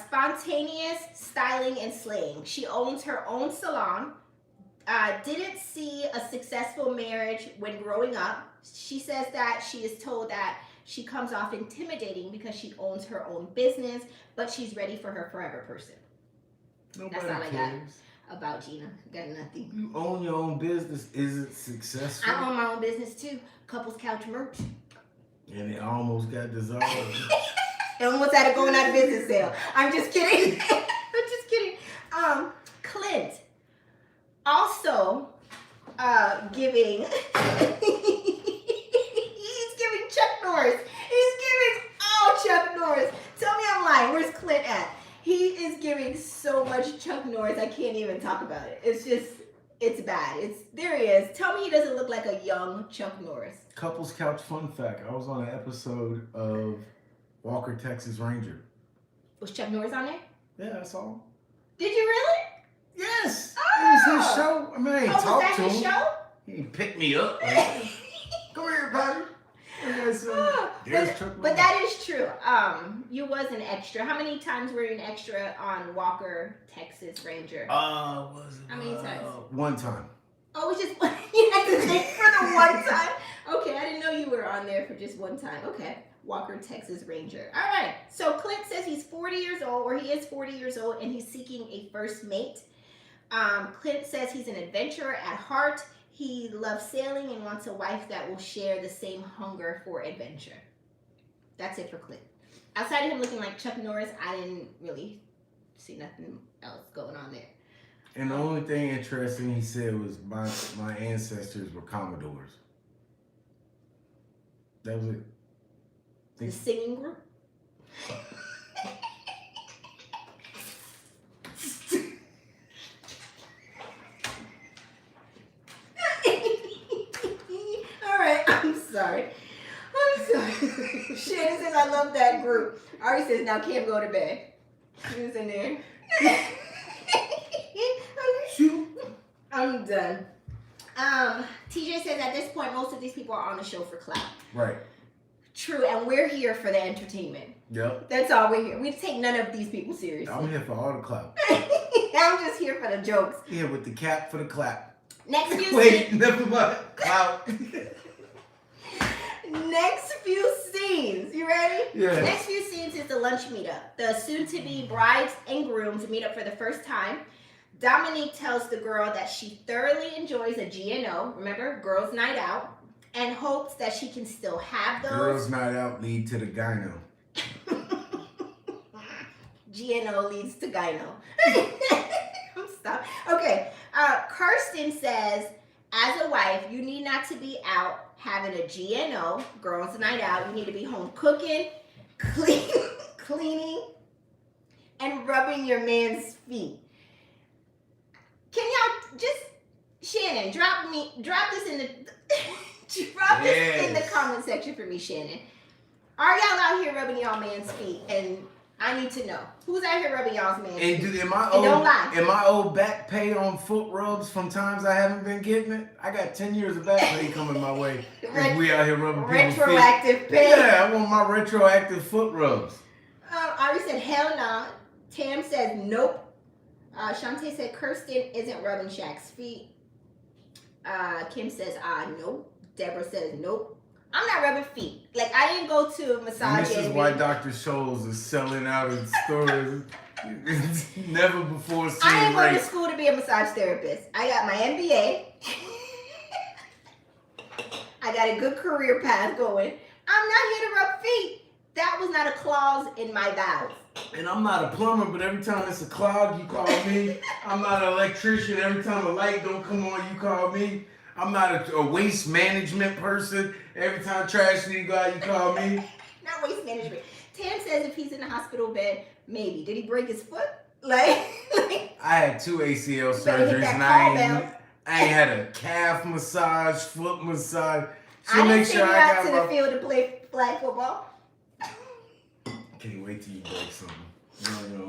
Spontaneous styling and slaying. She owns her own salon. Didn't see a successful marriage when growing up. She says that she is told that she comes off intimidating because she owns her own business, but she's ready for her forever person. Nobody all I got. cares. About Gina. Got nothing. You own your own business. Is it successful? I own my own business too. Couples Couch merch. And it almost got dissolved. It almost had a going out of business sale. I'm just kidding. I'm just kidding. Clint also giving. He's giving Chuck Norris. He's giving Chuck Norris. Tell me I'm lying. Where's Clint at? He is giving so much Chuck Norris. I can't even talk about it. It's just, it's bad. There he is. Tell me he doesn't look like a young Chuck Norris. Couples Couch fun fact. I was on an episode of Walker, Texas Ranger. Was Chuck Norris on there? Yeah, that's all. Did you really? Yeah, Yes. It was his show. I mean, I ain't was talked that to his him. show? He ain't picked me up. Like, come here, buddy. But that is true. You was an extra. How many times were you an extra on Walker, Texas Ranger? Was it? How many times? One time. Oh, it was just you had to think for the one time. Okay, I didn't know you were on there for just one time. Okay, Walker, Texas Ranger. All right. So Clint says he's 40 years old, or he is 40 years old, and he's seeking a first mate. Clint says he's an adventurer at heart. He loves sailing and wants a wife that will share the same hunger for adventure. That's it for Clint. Outside of him looking like Chuck Norris, I didn't really see nothing else going on there. And the only thing interesting he said was my ancestors were Commodores. That was it. The singing group? I'm sorry. Shannon says, I love that group. Ari says, now Cam, go to bed. He was in there. I'm done. TJ says, at this point, most of these people are on the show for clout. Right. True, and we're here for the entertainment. Yep. That's all we're here. We take none of these people seriously. I'm here for all the clout. I'm just here for the jokes. Yeah, with the cap for the clap. Next few Wait, never mind. Clout. Next few scenes. You ready? Yeah. Next few scenes is the lunch meetup. The soon-to-be brides and grooms meet up for the first time. Dominique tells the girl that she thoroughly enjoys a GNO, remember, girls' night out, and hopes that she can still have those. Girls' night out lead to the gyno. GNO leads to gyno. Stop. Okay. Kirsten says, as a wife, you need not to be out having a GNO, girls' night out. You need to be home cooking, cleaning, and rubbing your man's feet. Can y'all just, Shannon, drop this in the this in the comment section for me, Shannon. Are y'all out here rubbing y'all man's feet? And I need to know who's out here rubbing y'all's man's feet. And don't lie. Am I owed back pay on foot rubs from times I haven't been getting it? I got 10 years of back pay coming my way. If we out here rubbing people's feet. Retroactive pay. Yeah, I want my retroactive foot rubs. Ari said, hell no. Tam said, nope. Shantae said, Kirsten isn't rubbing Shaq's feet. Kim says, nope. Deborah says, nope. I'm not rubbing feet. Like, I didn't go to a massage. And this is why Dr. Scholl's is selling out in stores. Never before seen. I didn't go to school to be a massage therapist. I got my MBA. I got a good career path going. I'm not here to rub feet. That was not a clause in my vows. And I'm not a plumber, but every time it's a clog, you call me. I'm not an electrician. Every time a light don't come on, you call me. I'm not a waste management person. Every time trash need to go out, you call me. Not waste management. Tam says if he's in the hospital bed, maybe. Did he break his foot? Like I had 2 ACL surgeries and I ain't had a calf massage, foot massage. I didn't send you out to the field to play flag football. Can't wait till you break something. No.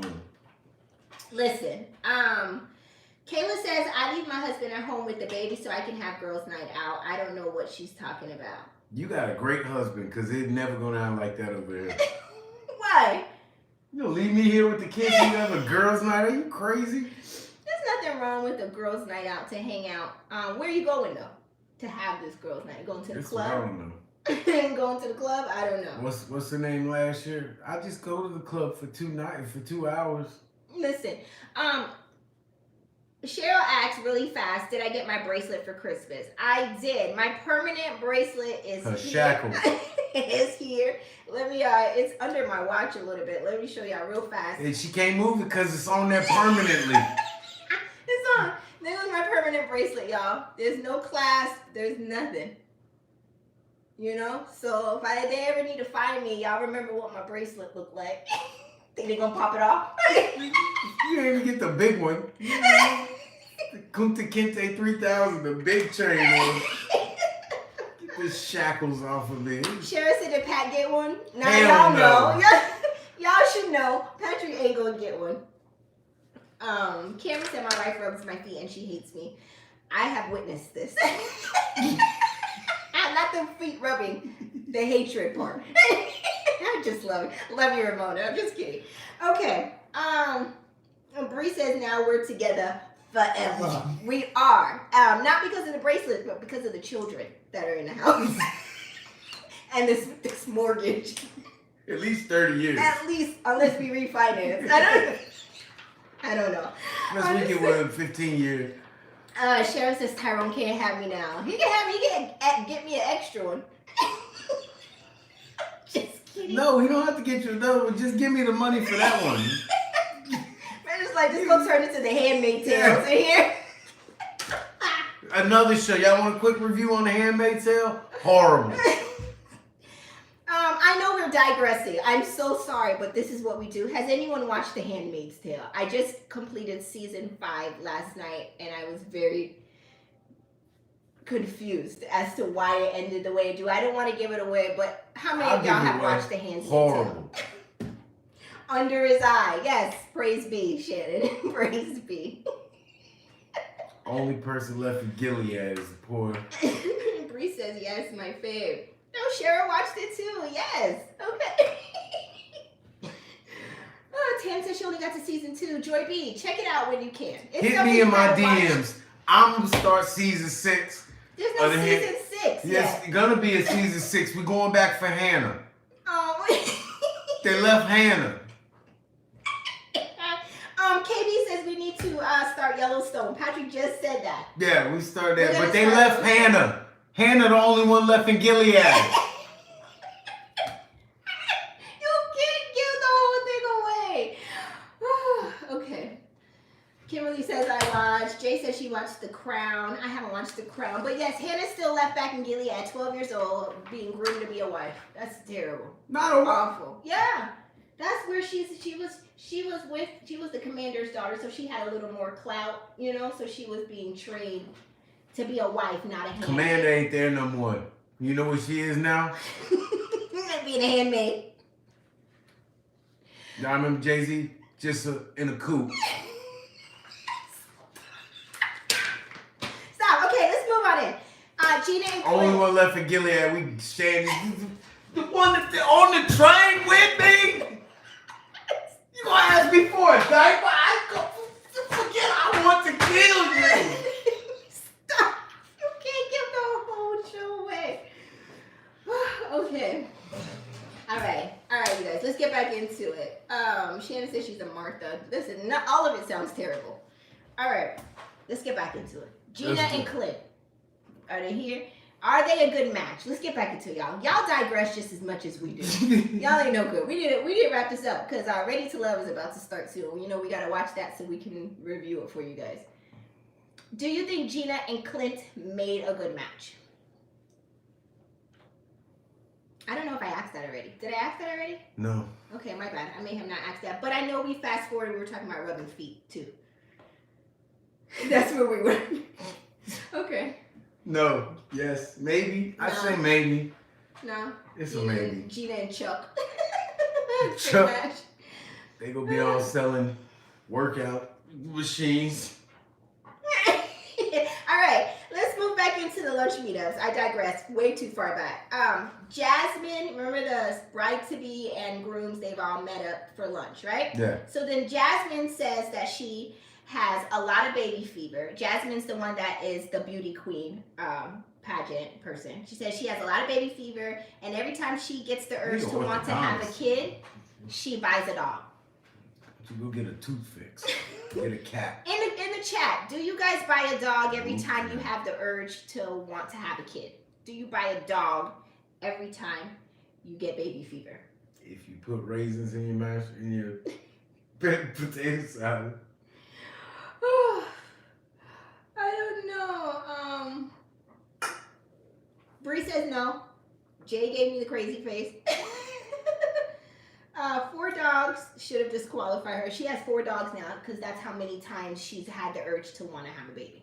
Listen, Kayla says, I leave my husband at home with the baby so I can have girls' night out. I don't know what she's talking about. You got a great husband because it never go down like that over here. Why? You gonna leave me here with the kids and you have a girls' night? Are you crazy? There's nothing wrong with a girls' night out to hang out. Where are you going, though, to have this girls' night? Going to the club? I don't know. Going to the club? I don't know. What's the name last year? I just go to the club for 2 hours. Listen, Cheryl asked really fast, did I get my bracelet for Christmas? I did. My permanent bracelet is Her here. shackle. It's here. Let me, it's under my watch a little bit. Let me show y'all real fast. And she can't move it because it's on there permanently. It's on. This is my permanent bracelet, y'all. There's no clasp. There's nothing. You know? So if they ever need to find me, y'all remember what my bracelet looked like. Think they gonna pop it off? You didn't even get the big one. The Kunta Kinte 3000, the big chain on. Get the shackles off of me. Cheryl said, did Pat get one? Now Hell y'all know. Y'all should know. Patrick ain't gonna get one. Cameron said my wife rubs my feet and she hates me. I have witnessed this. Not the feet rubbing, the hatred part. I just love you, Ramona. I'm just kidding. Okay. Bree says now we're together forever. We are. Not because of the bracelet, but because of the children that are in the house. And this mortgage. At least 30 years. At least, unless we refinance. I don't know. Unless we get one in 15 years. Sharon says Tyrone can't have me now. He can have me. He can get me an extra one. Just kidding. No, he don't have to get you another one. Just give me the money for that one. Man, it's like, this gonna turn into the Handmaid's Tale in here. Another show. Y'all want a quick review on the Handmaid's Tale? Horrible. I know we're digressing. I'm so sorry, but this is what we do. Has anyone watched The Handmaid's Tale? I just completed season 5 last night, and I was very confused as to why it ended the way it do. I don't want to give it away, but how many of y'all have watched The Handmaid's Tale? Under his eye. Yes, praise be, Shannon. Praise be. Only person left in Gilead is the poor. Bree says, yes, my fave. No, Cheryl watched it too. Yes. Okay. Tam says she only got to season 2. Joy B, check it out when you can. Hit me in my DMs. I'm going to start season 6. There's no season 6 Yes, it's going to be a season 6. We're going back for Hannah. Oh. They left Hannah. KB says we need to start Yellowstone. Patrick just said that. Yeah, we started that. But they left Hannah. Hannah, the only one left in Gilead. You can't give the whole thing away. Okay. Kimberly says I watched. Jay says she watched The Crown. I haven't watched The Crown. But yes, Hannah's still left back in Gilead at 12 years old, being groomed to be a wife. That's terrible. Not a wife. Awful. Yeah. That's where she was the commander's daughter, so she had a little more clout, so she was being trained to be a wife, not a handmaid. Commander ain't there no more. You know what she is now? Being a handmaid. Y'all remember Jay-Z? Just in a coupe. Stop. Okay, let's move on in. Gina and Clint. Only one left in Gilead. We standing. The one that's on the train with me? You gonna ask me for a diaper? Forget I want to kill you. Stop. You can't give the whole show away. Okay. All right, you guys. Let's get back into it. Shannon says she's a Martha. Listen, not all of it sounds terrible. All right, let's get back into it. Gina and Clint. Are they here? Are they a good match? Let's get back into y'all. Y'all digress just as much as we do. Y'all ain't no good. We did wrap this up because Ready to Love is about to start soon. We got to watch that so we can review it for you guys. Do you think Gina and Clint made a good match? I don't know if I asked that already. Did I ask that already? No. Okay, my bad. I may have not asked that. But I know we fast forwarded. We were talking about rubbing feet too. That's where we were. Okay. No. Yes. Maybe. No. I say maybe. No. It's a maybe. Gina and Chuck. Chuck. They gonna be all selling workout machines. All right, let's move back into the lunch meetups. I digress way too far back. Jasmine, remember the bride-to-be and grooms, they've all met up for lunch, right? Yeah. So then Jasmine says that she has a lot of baby fever. Jasmine's the one that is the beauty queen pageant person. She says she has a lot of baby fever, and every time she gets the urge to want to have a kid, she buys a dog. You go get a tooth fix. Get a cat. In the chat, do you guys buy a dog every time you have the urge to want to have a kid? Do you buy a dog every time you get baby fever? If you put raisins in your mash in your potato salad. I don't know. Bree says no. Jay gave me the crazy face. 4 dogs should have disqualified her. She has 4 dogs now because that's how many times she's had the urge to want to have a baby.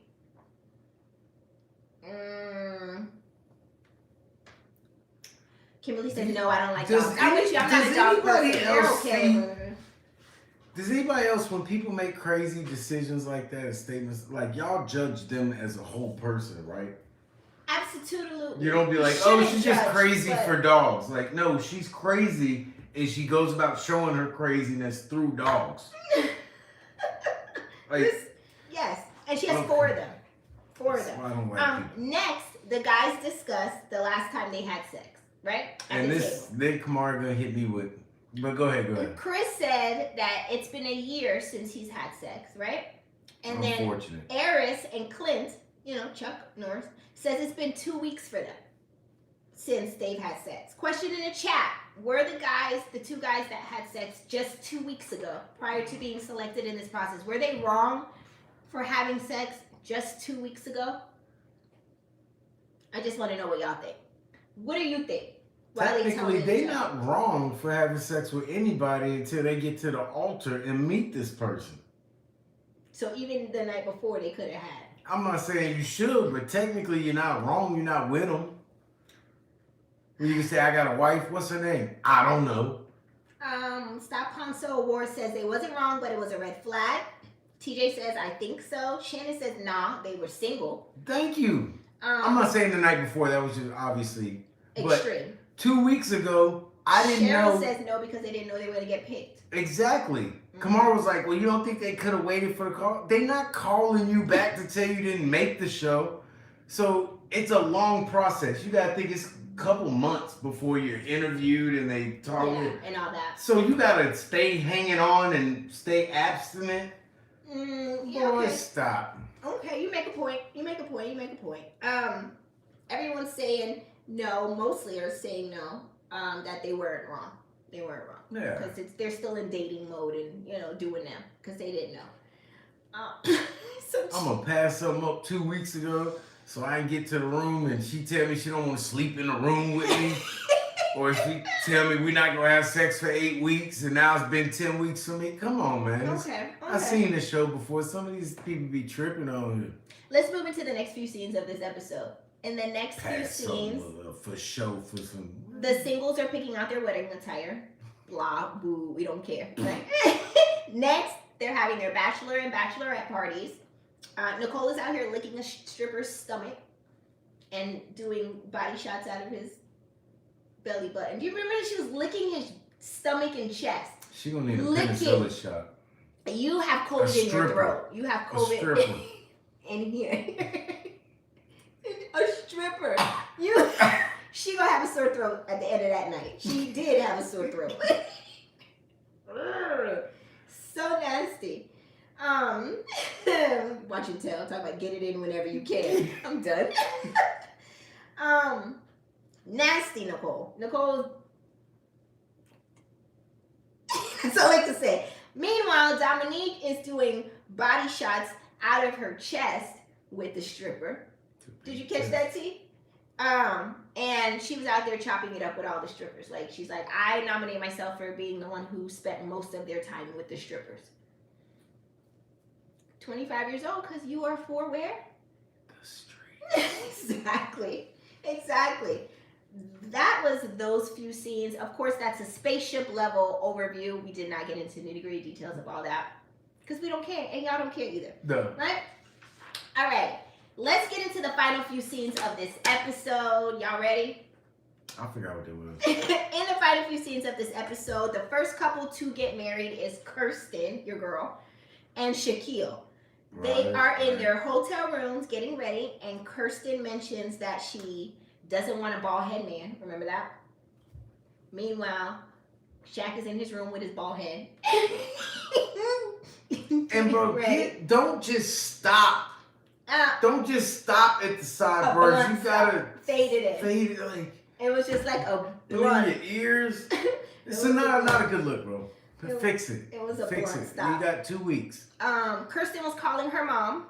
Kimberly said no, I don't like dogs. I'm with you. I'm not a dog person. You're okay. Does anybody else, when people make crazy decisions like that and statements, like y'all judge them as a whole person, right? Absolutely. You don't be like, oh, she's just crazy for dogs. Like, no, she's crazy and she goes about showing her craziness through dogs. Like, yes, and she has 4 of them. 4 of them. I don't like next, the guys discussed the last time they had sex, right? And then Kamara gonna hit me with, but go ahead. Chris said that it's been a year since he's had sex, right? And then Eris and Clint, Chuck Norris, says it's been 2 weeks for them since they've had sex. Question in the chat: were the 2 guys that had sex just 2 weeks ago, prior to being selected in this process, were they wrong for having sex just 2 weeks ago? I just want to know what y'all think. What do you think? Technically, they're not wrong for having sex with anybody until they get to the altar and meet this person. So even the night before, they could have had. I'm not saying you should, but technically, you're not wrong. You're not with them. When you can say, I got a wife, what's her name? I don't know. Stop Ponso Award says they wasn't wrong, but it was a red flag. TJ says, I think so. Shannon says, nah, they were single. Thank you. I'm not saying the night before, that was just obviously extreme. But 2 weeks ago, I didn't know. Cheryl says no because they didn't know they were going to get picked. Exactly. Mm-hmm. Kamara was like, well, you don't think they could have waited for the call? They're not calling you back to tell you didn't make the show. So it's a long process. You got to think it's a couple months before you're interviewed and they talk. Yeah, and all that. So you got to stay hanging on and stay abstinent. Yeah, Boy, okay. stop. Okay, you make a point. Everyone's saying no, mostly are saying no, that they weren't wrong. They weren't wrong. Yeah. Because they're still in dating mode and, doing them because they didn't know. I'm going to pass something up 2 weeks ago so I can get to the room and she tell me she don't want to sleep in the room with me. Or she tell me we're not going to have sex for 8 weeks and now it's been 10 weeks for me. Come on, man. Okay. I've seen this show before. Some of these people be tripping on it. Let's move into the next few scenes of this episode. In the next few scenes, the singles are picking out their wedding attire. Blah, boo, we don't care. Right? Next, they're having their bachelor and bachelorette parties. Nicole is out here licking a stripper's stomach and doing body shots out of his belly button. Do you remember she was licking his stomach and chest? She gonna need a penicillin shot. You have COVID in your throat. You have COVID in here. A stripper. She gonna have a sore throat at the end of that night. She did have a sore throat. So nasty. Watch and tell. Talk about get it in whenever you can. I'm done. Nasty Nicole. Nicole. That's all I like to say. Meanwhile, Dominique is doing body shots out of her chest with the stripper. Did you catch that, T? And she was out there chopping it up with all the strippers. Like, she's like, I nominate myself for being the one who spent most of their time with the strippers. 25 years old, because you are for where? The street. Exactly. That was those few scenes. Of course, that's a spaceship level overview. We did not get into nitty-gritty details of all that. Because we don't care. And y'all don't care either. No. Right? All right. Let's get into the final few scenes of this episode. Y'all ready? I forgot what they was. In the final few scenes of this episode, the first couple to get married is Kirsten, your girl, and Shaquille. They are in their hotel rooms getting ready, and Kirsten mentions that she doesn't want a bald head man. Remember that? Meanwhile, Shaq is in his room with his bald head. And bro, don't just stop. Don't just stop at the sideburns. You gotta fade it in. Fade it like. It was just like a blunt. In your ears. It's not a good look, bro. Fix it. It was a Fix blunt it. stop. You got 2 weeks. Kirsten was calling her mom.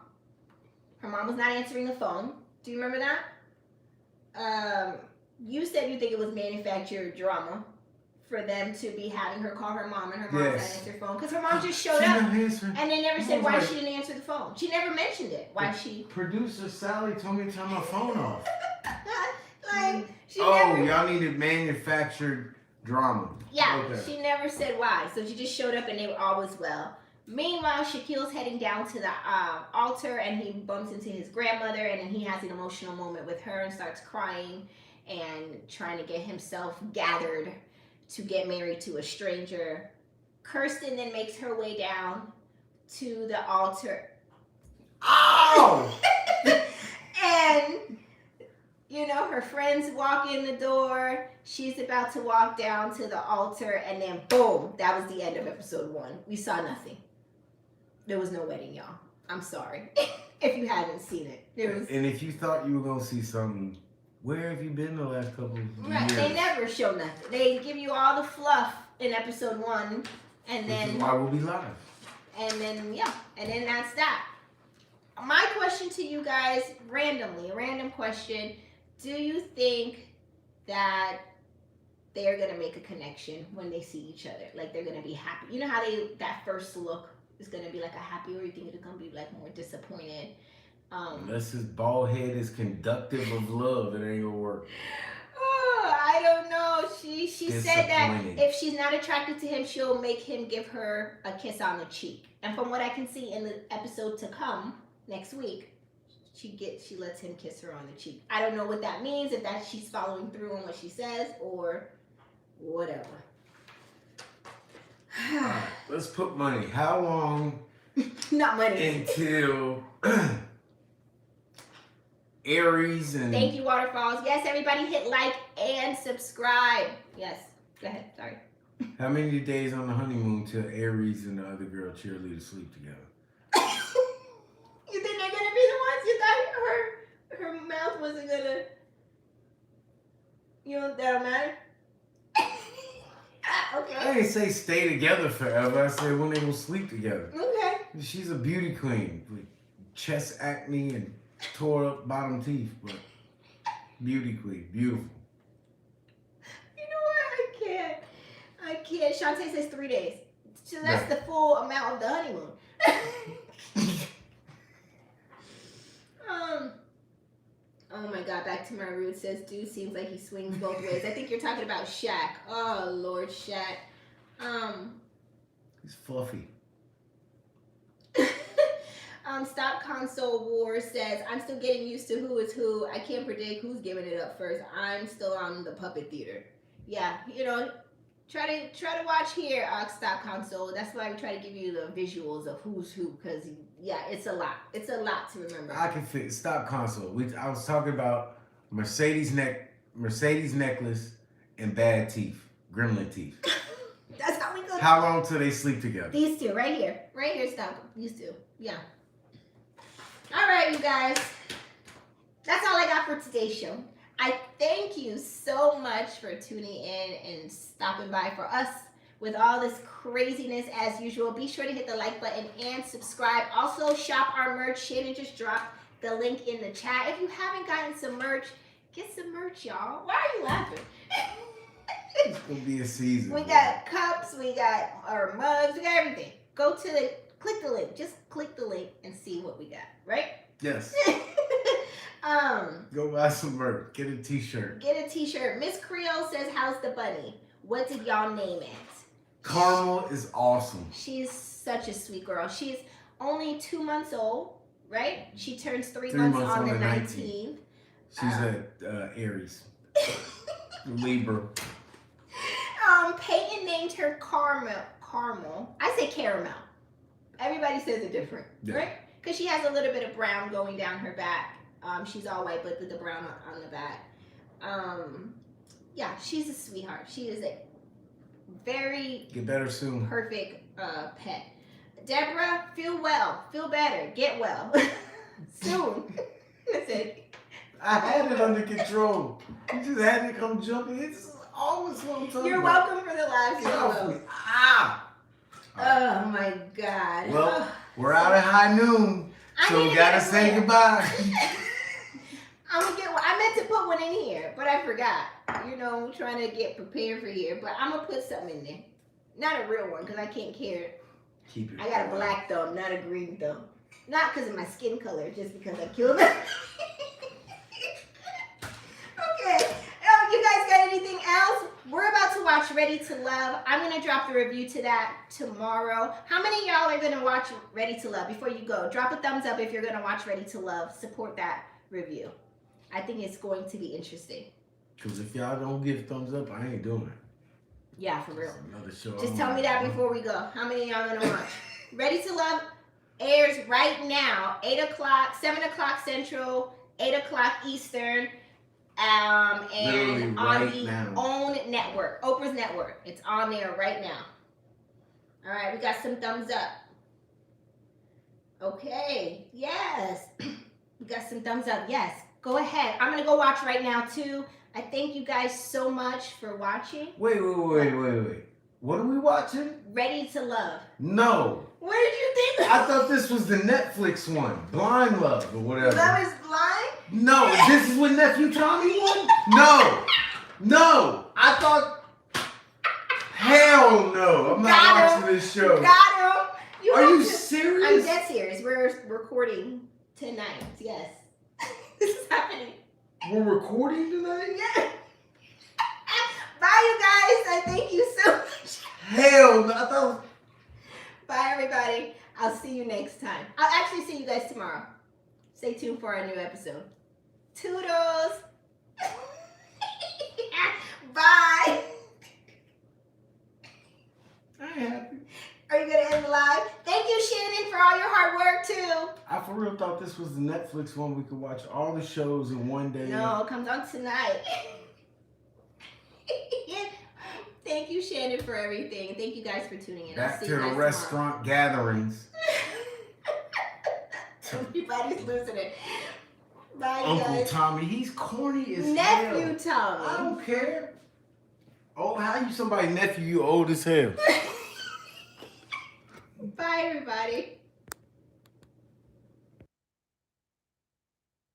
Her mom was not answering the phone. Do you remember that? You said you think it was manufactured drama for them to be having her call her mom and her mom not answer the phone because her mom just showed up and they never said why she didn't answer the phone. She never mentioned it. Why she? Producer Sally told me to turn my phone off. Like she never. Y'all needed manufactured drama. Yeah, Okay. she never said why. So she just showed up and they were all was well. Meanwhile, Shaquille's heading down to the altar and he bumps into his grandmother and then he has an emotional moment with her and starts crying and trying to get himself gathered to get married to a stranger. Kirsten then makes her way down to the altar. Ow! And, you know, her friends walk in the door. She's about to walk down to the altar and then boom, that was the end of episode 1. We saw nothing. There was no wedding, y'all. I'm sorry if you hadn't seen it. There was. And if you thought you were gonna see something, where have you been the last couple of Right, years? they never show nothing. They give you all the fluff in episode 1, and Which is then why we'll be live. and then that's that. My question to you guys, randomly, a random question: do you think that they're gonna make a connection when they see each other? Like they're gonna be happy? You know how that first look is gonna be like a happy, or you think it's gonna be like more disappointed? Unless his bald head is conductive of love, it ain't gonna work. Oh, I don't know. She said that Disappointing. if she's not attracted to him, she'll make him give her a kiss on the cheek. And from what I can see in the episode to come next week, she lets him kiss her on the cheek. I don't know what that means, if that she's following through on what she says or whatever. Alright, let's put money. How long Not money. until Aries and Thank you, Waterfalls. Yes, everybody hit like and subscribe. Yes. Go ahead. Sorry. how many days on the honeymoon till Aries and the other girl cheerleader sleep together? You think they're gonna be the ones? You thought her mouth wasn't gonna. You know that'll matter. I Okay. didn't say stay together forever. I said when they will sleep together. Okay. She's a beauty queen with chest acne and tore up bottom teeth, but beauty queen, beautiful. You know what? I can't. Shantae says 3 days. So that's the full amount of the honeymoon. Oh my God, back to my roots says, dude seems like he swings both ways. I think you're talking about Shaq. Oh, Lord, Shaq. He's fluffy. Stop Console War says, I'm still getting used to who is who. I can't predict who's giving it up first. I'm still on the puppet theater. Yeah, you know, try to watch here, Stop Console. That's why we try to give you the visuals of who's who, because yeah, it's a lot. It's a lot to remember. I can fit. Stop console. I was talking about Mercedes necklace, and bad teeth, gremlin teeth. That's how we go. How long till they sleep together? These two right here, Stop. These two, yeah. All right, you guys. That's all I got for today's show. I thank you so much for tuning in and stopping by for us with all this craziness as usual. Be sure to hit the like button and subscribe. Also, shop our merch. Shannon just dropped the link in the chat. If you haven't gotten some merch, get some merch, y'all. Why are you laughing? It's gonna be a season. We got cups, we got our mugs, we got everything. Click the link. Just click the link and see what we got, right? Yes. Go buy some merch. Get a t-shirt. Get a t-shirt. Miss Creole says, how's the bunny? What did y'all name it? Caramel is awesome. She's such a sweet girl. She's only 2 months old, right? She turns 3 months on the 19th. She's a Aries. Libra. Peyton named her Caramel. I say caramel. Everybody says it different, right? Because she has a little bit of brown going down her back. She's all white, but with the brown on the back. Yeah, she's a sweetheart. She is a very Get better soon. perfect pet. Deborah, feel well. Feel better. Get well. Soon. That's it. I had it under control. You just had to come jumping. It's always what I'm talking You're about. welcome for the laughs. Get off me. Ah! Oh my God. Well, we're out at high noon, I so need we to gotta get a say plan. goodbye. I'm gonna get one. I meant to put one in here, but I forgot. You know, trying to get prepared for here. But I'm gonna put something in there. Not a real one, because I can't carry it. Keep it. I got a black thumb, not a green thumb. Not because of my skin color, just because I killed them. Okay. Oh, you guys got anything else? We're about to to watch Ready to Love. I'm going to drop the review to that tomorrow. How many of y'all are going to watch Ready to Love? Before you go, drop a thumbs up if you're going to watch Ready to Love. Support that review. I think it's going to be interesting. Because if y'all don't give thumbs up, I ain't doing it. Yeah, for real. Another show. Just tell me that before we go. How many of y'all going to watch? Ready to Love airs right now, 8 o'clock, 7 o'clock Central, 8 o'clock Eastern. Literally And right on the now. OWN network, Oprah's network. It's on there right now. All right, we got some thumbs up. Okay, yes. We got some thumbs up, yes. Go ahead. I'm going to go watch right now, too. I thank you guys so much for watching. Wait. What are we watching? Ready to Love. No. What did you think? I thought this was the Netflix one. Blind Love or whatever. Love is Blind? No, this is with Nephew Tommy one? No. I thought. Hell no. I'm not watching this show. Got him. Are you I'm serious? dead serious. We're recording tonight. Yes. This is happening. We're recording tonight? Yeah. Bye, you guys. I thank you so much. Hell no. I thought. Bye, everybody. I'll see you next time. I'll actually see you guys tomorrow. Stay tuned for our new episode. Toodles. Bye. I ain't happy. Are you going to end the live? Thank you, Shannon, for all your hard work, too. I for real thought this was the Netflix one. We could watch all the shows in one day. No, it comes on tonight. Thank you, Shannon, for everything. Thank you guys for tuning in. Back I'll see to you the guys restaurant gatherings. Everybody's losing it. Bye, Uncle guys. Tommy, he's corny as Nephew hell. Tommy. I don't care. Oh, how you somebody nephew? You old as hell. Bye, everybody.